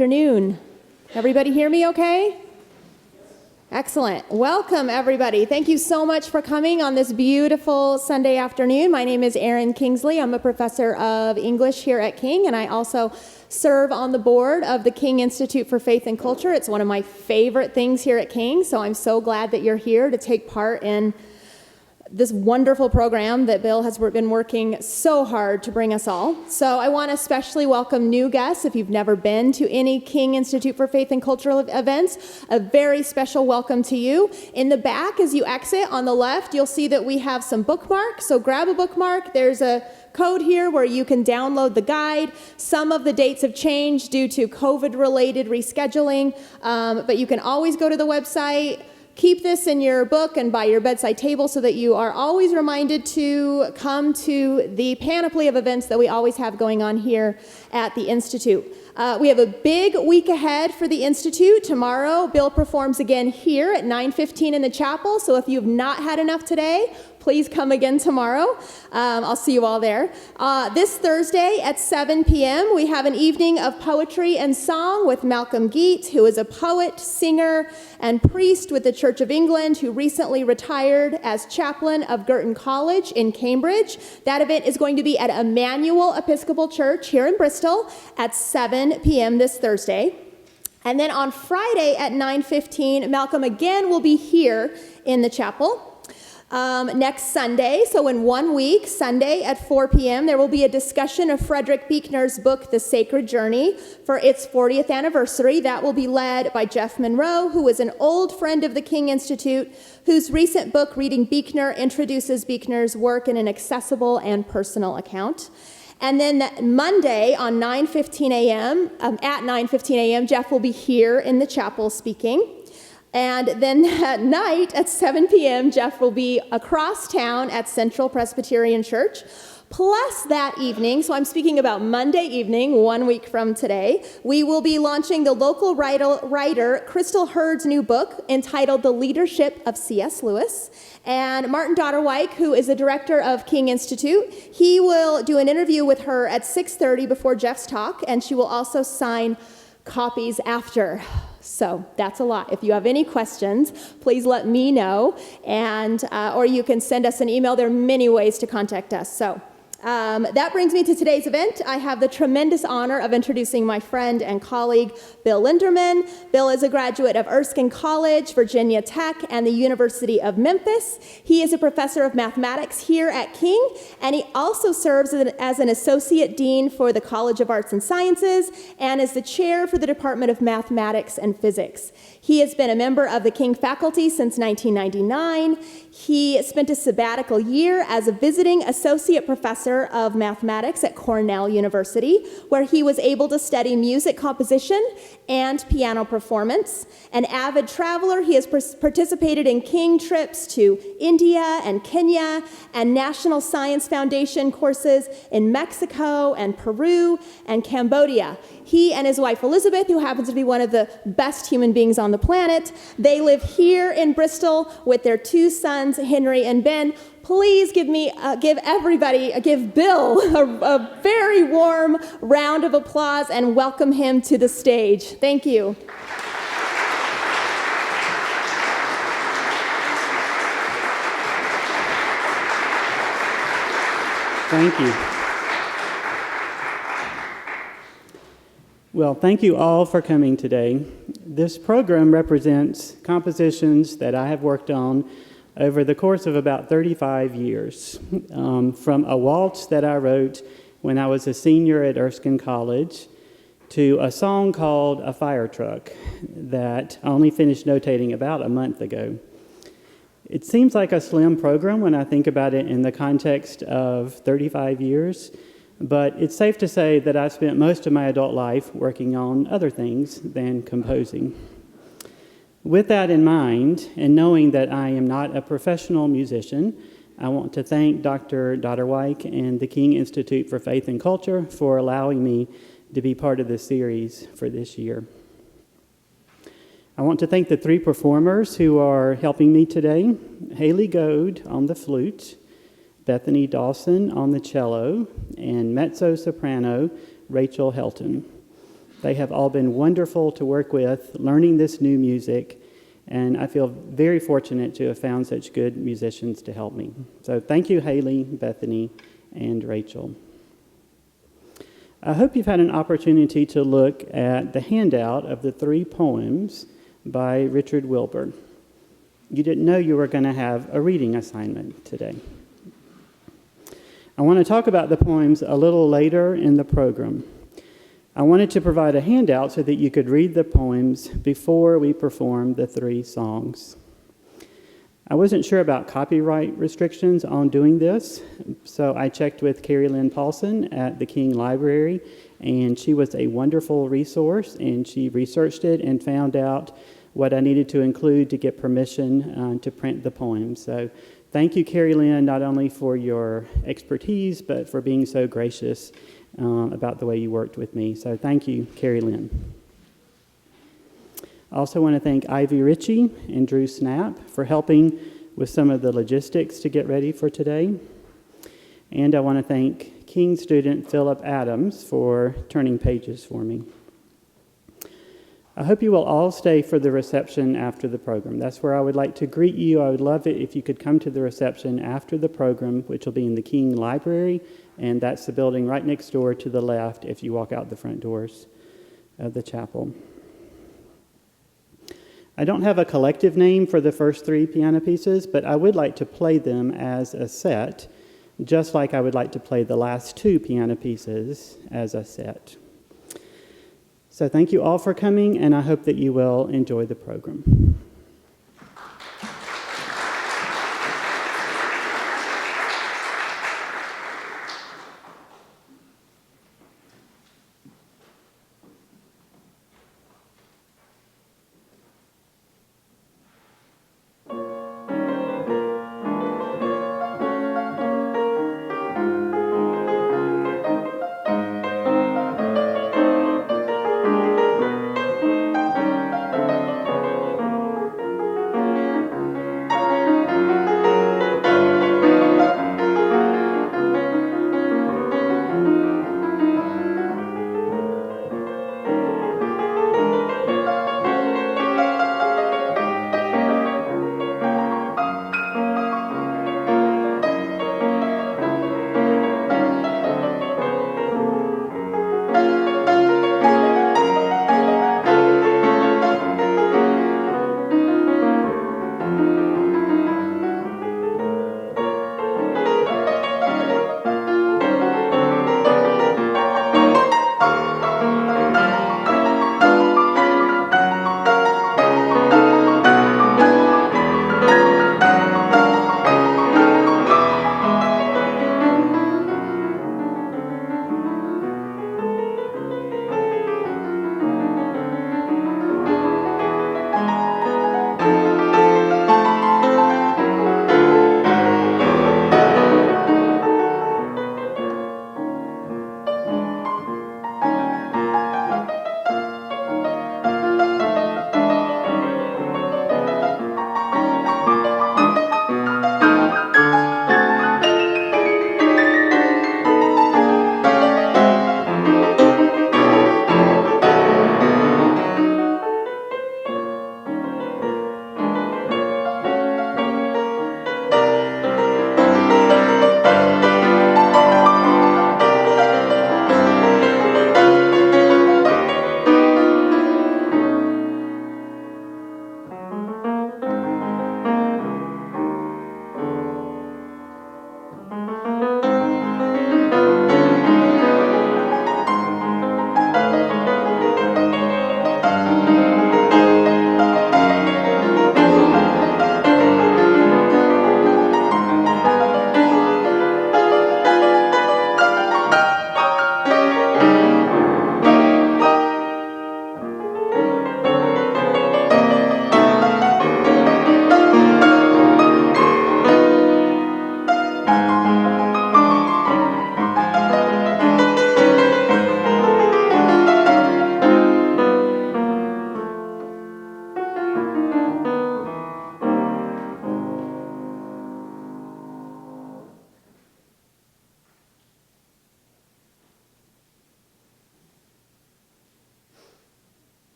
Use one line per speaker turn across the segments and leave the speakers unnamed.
Afternoon. Everybody hear me okay? Excellent. Welcome, everybody. Thank you so much for coming on this beautiful Sunday afternoon. My name is Erin Kingsley. I'm a professor of English here at King, and I also serve on the board of the King Institute for Faith and Culture. It's one of my favorite things here at King, so I'm so glad that you're here to take part in this wonderful program that Bill has been working so hard to bring us all. So I want to especially welcome new guests. If you've never been to any King Institute for Faith and Cultural events, a very special welcome to you. In the back, as you exit on the left, you'll see that we have some bookmarks. So grab a bookmark. There's a code here where you can download the guide. Some of the dates have changed due to COVID-related rescheduling, but you can always go to the website. Keep this in your book and by your bedside table so that you are always reminded to come to the panoply of events that we always have going on here at the Institute. We have a big week ahead for the Institute. Tomorrow, Bill performs again here at 9:15 in the chapel, so if you've not had enough today, please come again tomorrow. I'll see you all there. This Thursday at 7 p.m., we have an evening of poetry and song with Malcolm Geet, who is a poet, singer, and priest with the Church of England, who recently retired as chaplain of Girton College in Cambridge. That event is going to be at Emmanuel Episcopal Church here in Bristol at 7 p.m. this Thursday. And then on Friday at 9:15, Malcolm again will be here in the chapel. Next Sunday, so in 1 week, Sunday at 4 p.m., there will be a discussion of Frederick Buechner's book, The Sacred Journey, for its 40th anniversary. That will be led by Jeff Monroe, who is an old friend of the King Institute, whose recent book, Reading Buechner, introduces Buechner's work in an accessible and personal account. And then Monday on 9:15 a.m., at 9:15 a.m., Jeff will be here in the chapel speaking. And then that night at 7 p.m., Jeff will be across town at Central Presbyterian Church. Plus that evening, so I'm speaking about Monday evening, 1 week from today, we will be launching the local writer Crystal Hurd's new book entitled The Leadership of C.S. Lewis. And Martin Dodderwyk, who is the director of King Institute, he will do an interview with her at 6:30 before Jeff's talk, and she will also sign copies after. So that's a lot. If you have any questions, please let me know, and or you can send us an email. There are many ways to contact us. So that brings me to today's event. I have the tremendous honor of introducing my friend and colleague, Bill Linderman. Bill is a graduate of Erskine College, Virginia Tech, and the University of Memphis. He is a professor of mathematics here at King, and he also serves as an associate dean for the College of Arts and Sciences and is the chair for the Department of Mathematics and Physics. He has been a member of the King faculty since 1999. He spent a sabbatical year as a visiting associate professor of mathematics at Cornell University, where he was able to study music composition and piano performance. An avid traveler, he has participated in King trips to India and Kenya and National Science Foundation courses in Mexico and Peru and Cambodia. He and his wife Elizabeth, who happens to be one of the best human beings on the planet, they live here in Bristol with their two sons, Henry and Ben. Please give Bill a very warm round of applause and welcome him to the stage. Thank you.
Thank you. Well, thank you all for coming today. This program represents compositions that I have worked on over the course of about 35 years, from a waltz that I wrote when I was a senior at Erskine College to a song called A Fire Truck that I only finished notating about a month ago. It seems like a slim program when I think about it in the context of 35 years, but it's safe to say that I spent most of my adult life working on other things than composing. With that in mind, and knowing that I am not a professional musician, I want to thank Dr. Dodderwyk and the King Institute for Faith and Culture for allowing me to be part of this series for this year. I want to thank the three performers who are helping me today: Hayley Goad on the flute, Bethany Dawson on the cello, and mezzo-soprano Rachel Helton. They have all been wonderful to work with, learning this new music, and I feel very fortunate to have found such good musicians to help me. So thank you, Hayley, Bethany, and Rachel. I hope you've had an opportunity to look at the handout of the 3 poems by Richard Wilbur. You didn't know you were going to have a reading assignment today. I want to talk about the poems a little later in the program. I wanted to provide a handout so that you could read the poems before we perform the 3 songs. I wasn't sure about copyright restrictions on doing this, so I checked with Carrie Lynn Paulson at the King Library, and she was a wonderful resource, and she researched it and found out what I needed to include to get permission to print the poems. So thank you, Carrie Lynn, not only for your expertise, but for being so gracious about the way you worked with me. So thank you, Carrie Lynn. I also want to thank Ivy Ritchie and Drew Snap for helping with some of the logistics to get ready for today. And I want to thank King student Philip Adams for turning pages for me. I hope you will all stay for the reception after the program. That's where I would like to greet you. I would love it if you could come to the reception after the program, which will be in the King Library, and that's the building right next door to the left if you walk out the front doors of the chapel. I don't have a collective name for the first 3 piano pieces, but I would like to play them as a set, just like I would like to play the last 2 piano pieces as a set. So thank you all for coming, and I hope that you will enjoy the program.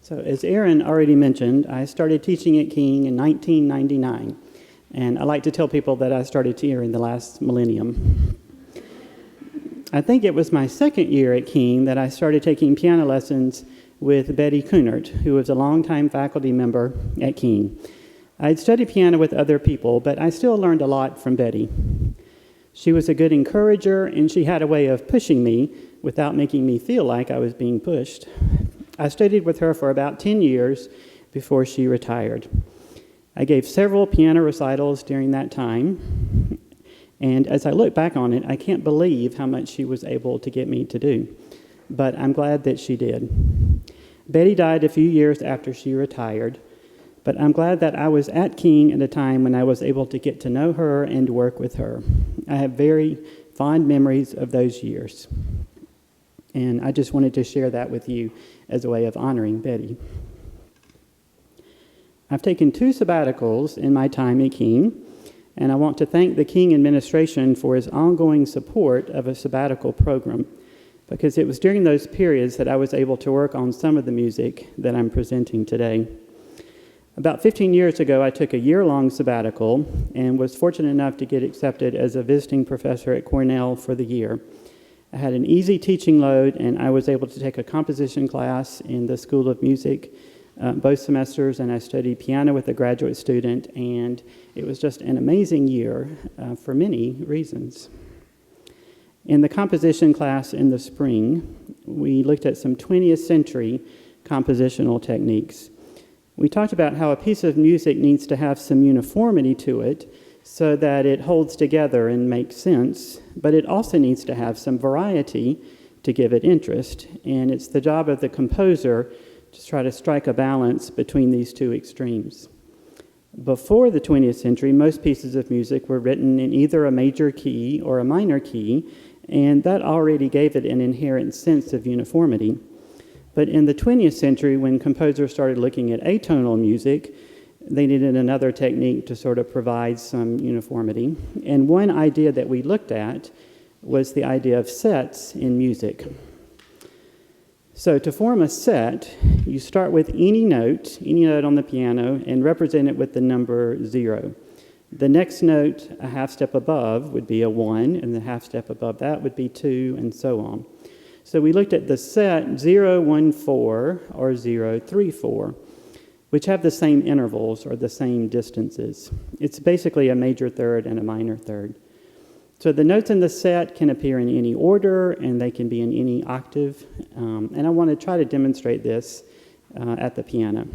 So as Aaron already mentioned, I started teaching at King in 1999, and I like to tell people that I started here in the last millennium. I think it was my second year at King that I started taking piano lessons with Betty Kuhnert, who was a longtime faculty member at King. I'd studied piano with other people, but I still learned a lot from Betty. She was a good encourager, and she had a way of pushing me without making me feel like I was being pushed. I studied with her for about 10 years before she retired. I gave several piano recitals during that time, and as I look back on it, I can't believe how much she was able to get me to do, but I'm glad that she did. Betty died a few years after she retired, but I'm glad that I was at King at a time when I was able to get to know her and work with her. I have very fond memories of those years, and I just wanted to share that with you as a way of honoring Betty. I've taken 2 sabbaticals in my time at King, and I want to thank the King administration for his ongoing support of a sabbatical program, because it was during those periods that I was able to work on some of the music that I'm presenting today. About 15 years ago, I took a year-long sabbatical and was fortunate enough to get accepted as a visiting professor at Cornell for the year. I had an easy teaching load, and I was able to take a composition class in the School of Music both semesters, and I studied piano with a graduate student, and it was just an amazing year for many reasons. In the composition class in the spring, we looked at some 20th century compositional techniques. We talked about how a piece of music needs to have some uniformity to it so that it holds together and makes sense, but it also needs to have some variety to give it interest, and it's the job of the composer to try to strike a balance between these 2 extremes. Before the 20th century, most pieces of music were written in either a major key or a minor key, and that already gave it an inherent sense of uniformity. But in the 20th century, when composers started looking at atonal music, they needed another technique to sort of provide some uniformity. And one idea that we looked at was the idea of sets in music. So to form a set, you start with any note on the piano, and represent it with the number 0. The next note, a half step above, would be a 1, and the half step above that would be 2, and so on. So we looked at the set 0, 1, 4, or 0, 3, 4, which have the same intervals or the same distances. It's basically a major third and a minor third. So the notes in the set can appear in any order, and they can be in any octave. And I want to try to demonstrate this at the piano.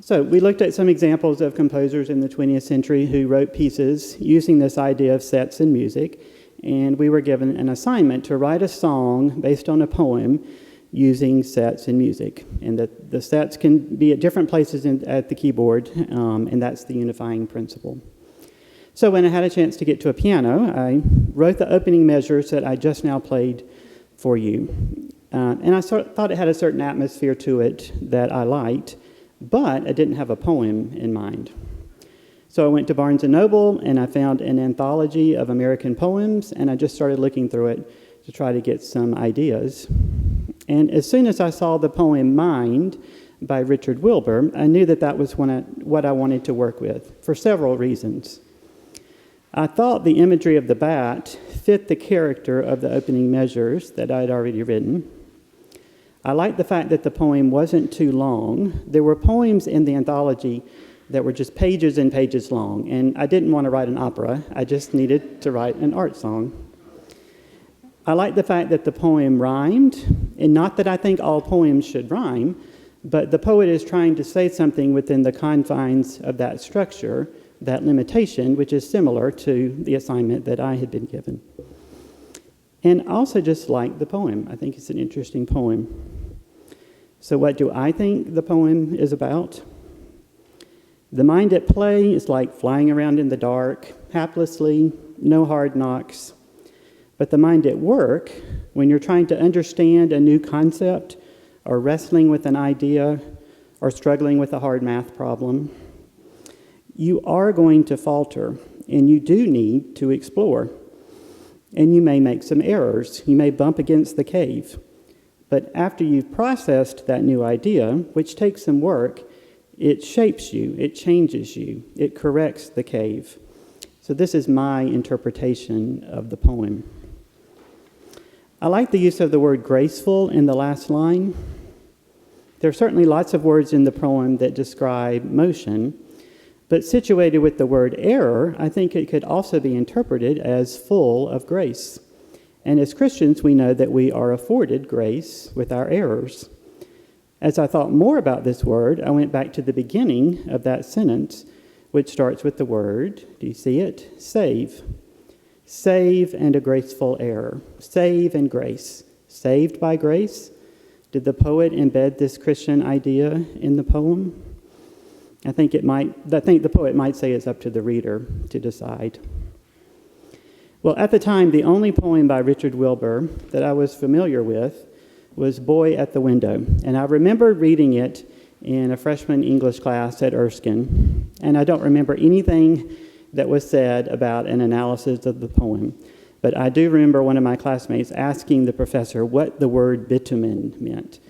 So we looked at some examples of composers in the 20th century who wrote pieces using this idea of sets in music, and we were given an assignment to write a song based on a poem using sets in music. And the sets can be at different places at the keyboard, and that's the unifying principle. So when I had a chance to get to a piano, I wrote the opening measures that I just now played for you. And I thought it had a certain atmosphere to it that I liked, but I didn't have a poem in mind. So I went to Barnes & Noble, and I found an anthology of American poems, and I just started looking through it to try to get some ideas. And as soon as I saw the poem Mind by Richard Wilbur, I knew that was what I wanted to work with, for several reasons. I thought the imagery of the bat fit the character of the opening measures that I'd already written. I liked the fact that the poem wasn't too long. There were poems in the anthology that were just pages and pages long, and I didn't want to write an opera. I just needed to write an art song. I like the fact that the poem rhymed, and not that I think all poems should rhyme, but the poet is trying to say something within the confines of that structure, that limitation, which is similar to the assignment that I had been given. And I also just like the poem. I think it's an interesting poem. So what do I think the poem is about? The mind at play is like flying around in the dark, haplessly, no hard knocks. But the mind at work, when you're trying to understand a new concept, or wrestling with an idea, or struggling with a hard math problem, you are going to falter, and you do need to explore. And you may make some errors. You may bump against the cave. But after you've processed that new idea, which takes some work, it shapes you, it changes you, it corrects the cave. So this is my interpretation of the poem. I like the use of the word graceful in the last line. There are certainly lots of words in the poem that describe motion, but situated with the word error, I think it could also be interpreted as full of grace. And as Christians, we know that we are afforded grace with our errors. As I thought more about this word, I went back to the beginning of that sentence, which starts with the word, do you see it? Save. Save and a graceful error. Save and grace. Saved by grace? Did the poet embed this Christian idea in the poem? I think the poet might say it's up to the reader to decide. Well, at the time, the only poem by Richard Wilbur that I was familiar with was Boy at the Window. And I remember reading it in a freshman English class at Erskine. And I don't remember anything that was said about an analysis of the poem. But I do remember one of my classmates asking the professor what the word bitumen meant.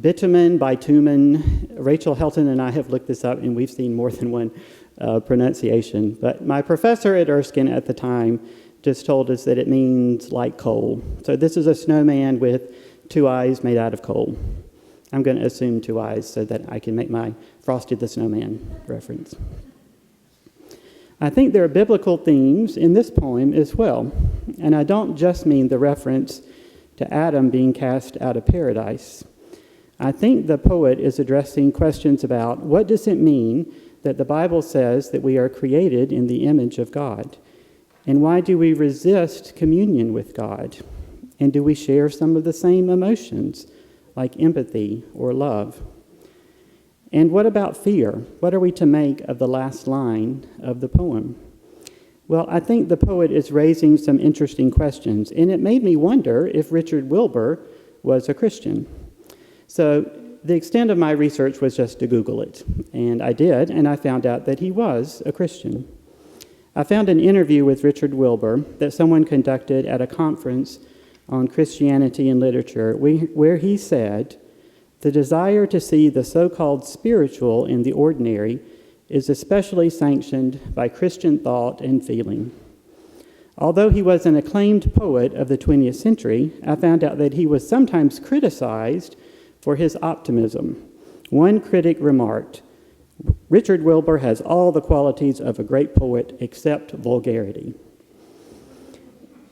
Bitumen, bitumen. Rachel Helton and I have looked this up, and we've seen more than one pronunciation. But my professor at Erskine at the time just told us that it means like coal. So this is a snowman with two eyes made out of coal. I'm going to assume two eyes so that I can make my Frosty the Snowman reference. I think there are biblical themes in this poem as well. And I don't just mean the reference to Adam being cast out of paradise. I think the poet is addressing questions about what does it mean that the Bible says that we are created in the image of God? And why do we resist communion with God? And do we share some of the same emotions, like empathy or love? And what about fear? What are we to make of the last line of the poem? Well, I think the poet is raising some interesting questions, and it made me wonder if Richard Wilbur was a Christian. So the extent of my research was just to Google it, and I did, and I found out that he was a Christian. I found an interview with Richard Wilbur that someone conducted at a conference on Christianity and literature, where he said, "The desire to see the so-called spiritual in the ordinary is especially sanctioned by Christian thought and feeling." Although he was an acclaimed poet of the 20th century, I found out that he was sometimes criticized for his optimism. One critic remarked, "Richard Wilbur has all the qualities of a great poet except vulgarity."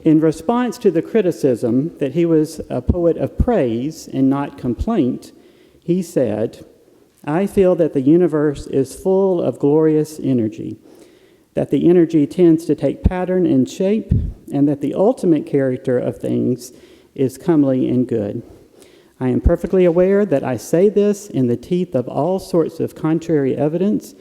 In response to the criticism that he was a poet of praise and not complaint, he said, "I feel that the universe is full of glorious energy, that the energy tends to take pattern and shape, and that the ultimate character of things is comely and good. I am perfectly aware that I say this in the teeth of all sorts of contrary evidence,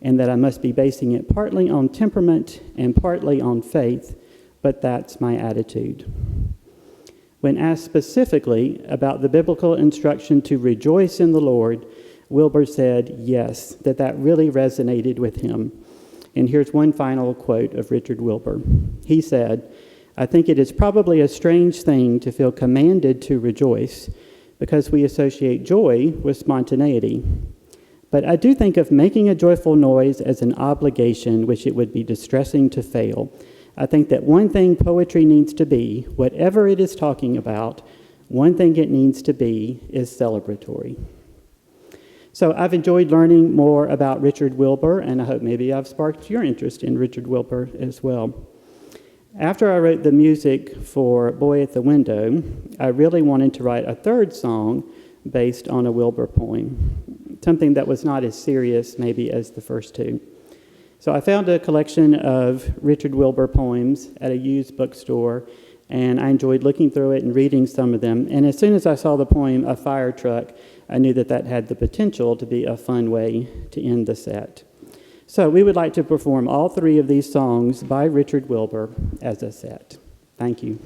and that I must be basing it partly on temperament and partly on faith, but that's my attitude." When asked specifically about the biblical instruction to rejoice in the Lord, Wilbur said yes, that really resonated with him. And here's one final quote of Richard Wilbur. He said, "I think it is probably a strange thing to feel commanded to rejoice, because we associate joy with spontaneity. But I do think of making a joyful noise as an obligation which it would be distressing to fail. I think that one thing poetry needs to be, whatever it is talking about, one thing it needs to be is celebratory." So I've enjoyed learning more about Richard Wilbur, and I hope maybe I've sparked your interest in Richard Wilbur as well. After I wrote the music for Boy at the Window, I really wanted to write a third song based on a Wilbur poem, something that was not as serious maybe as the first two. So I found a collection of Richard Wilbur poems at a used bookstore, and I enjoyed looking through it and reading some of them. And as soon as I saw the poem, A Fire Truck, I knew that that had the potential to be a fun way to end the set. So we would like to perform all three of these songs by Richard Wilbur as a set. Thank you.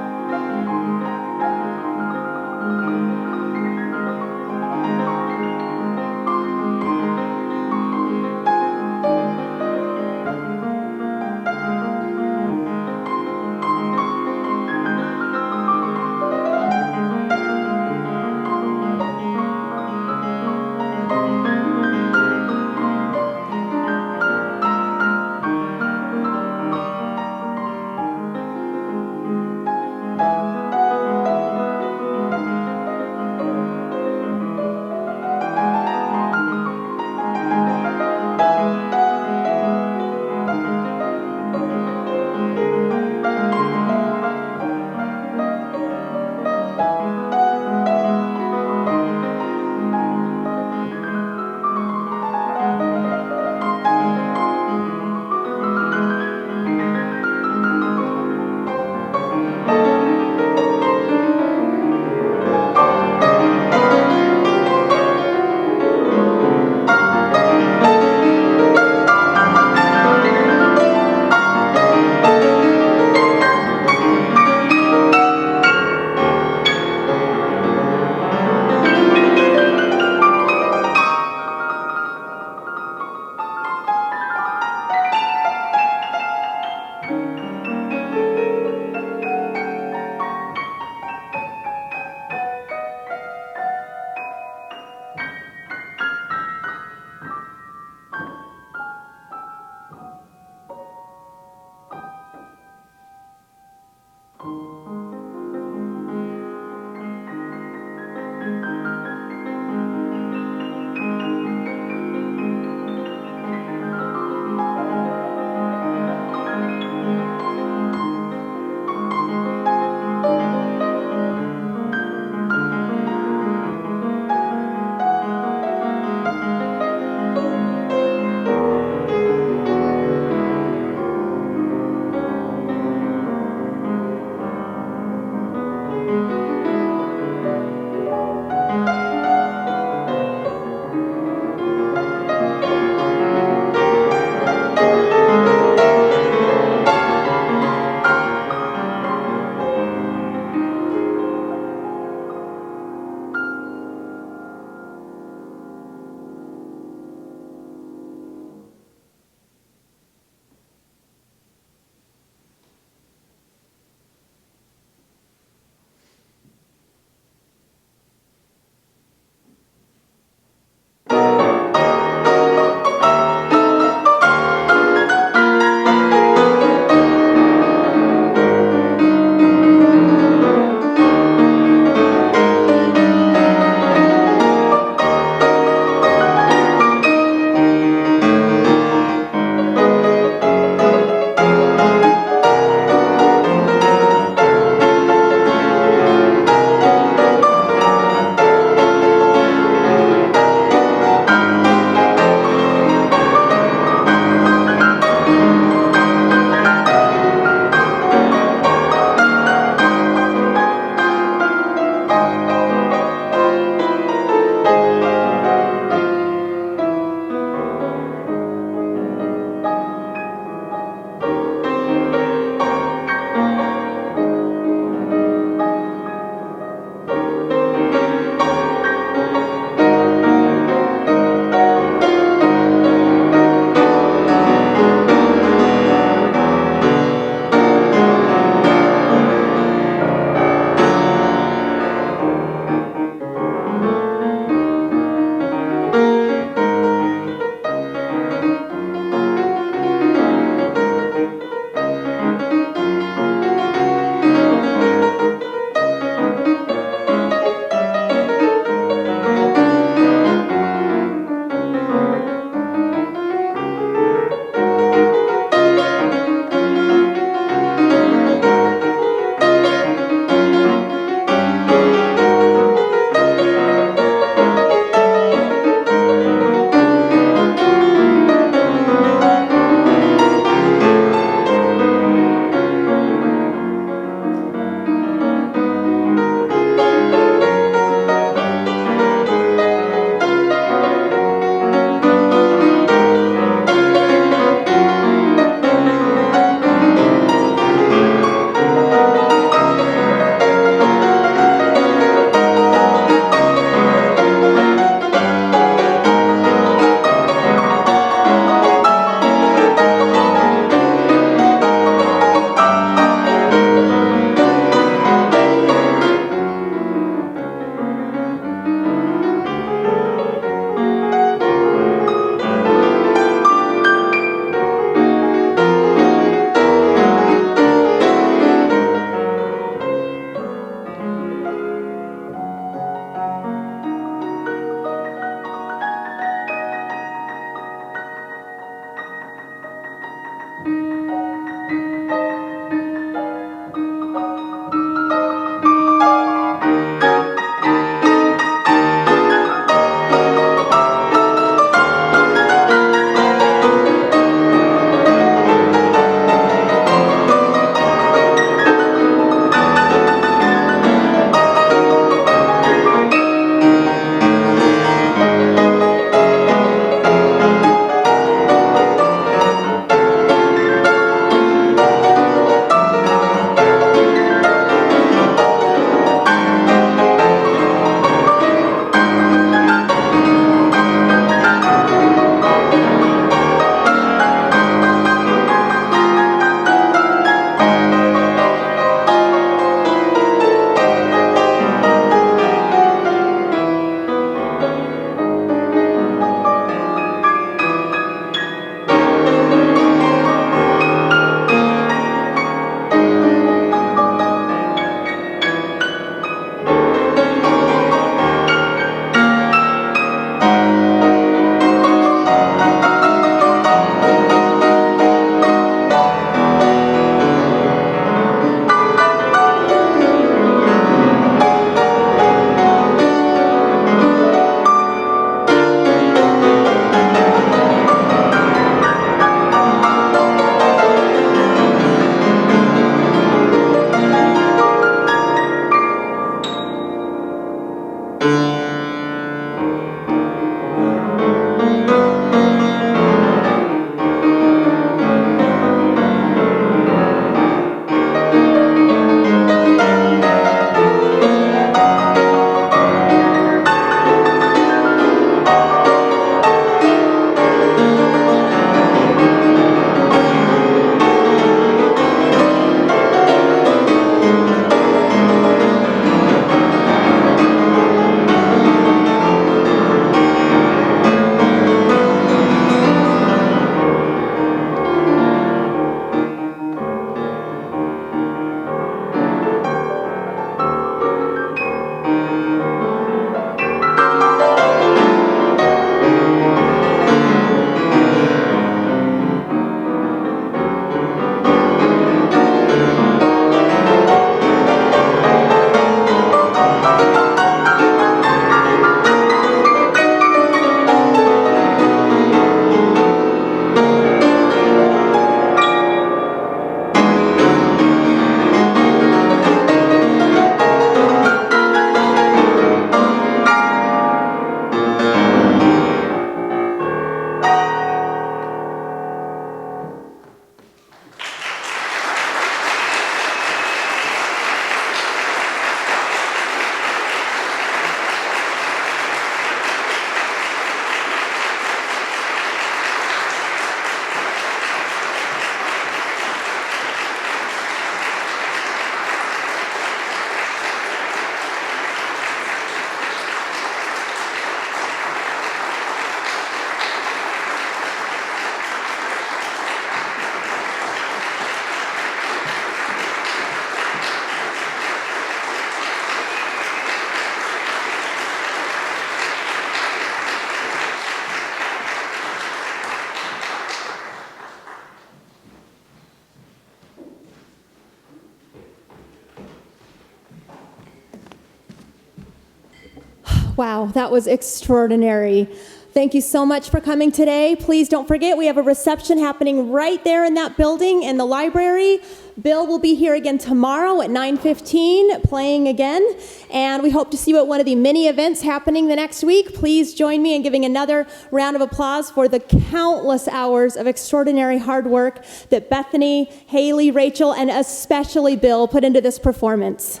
Wow, that was extraordinary. Thank you so much for coming today. Please don't forget, we have a reception happening right there in that building in the library. Bill will be here again tomorrow at 9:15 playing again, and we hope to see you at one of the many events happening the next week. Please join me in giving another round of applause for the countless hours of extraordinary hard work that Bethany, Hayley, Rachel, and especially Bill put into this performance.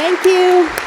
Thank you.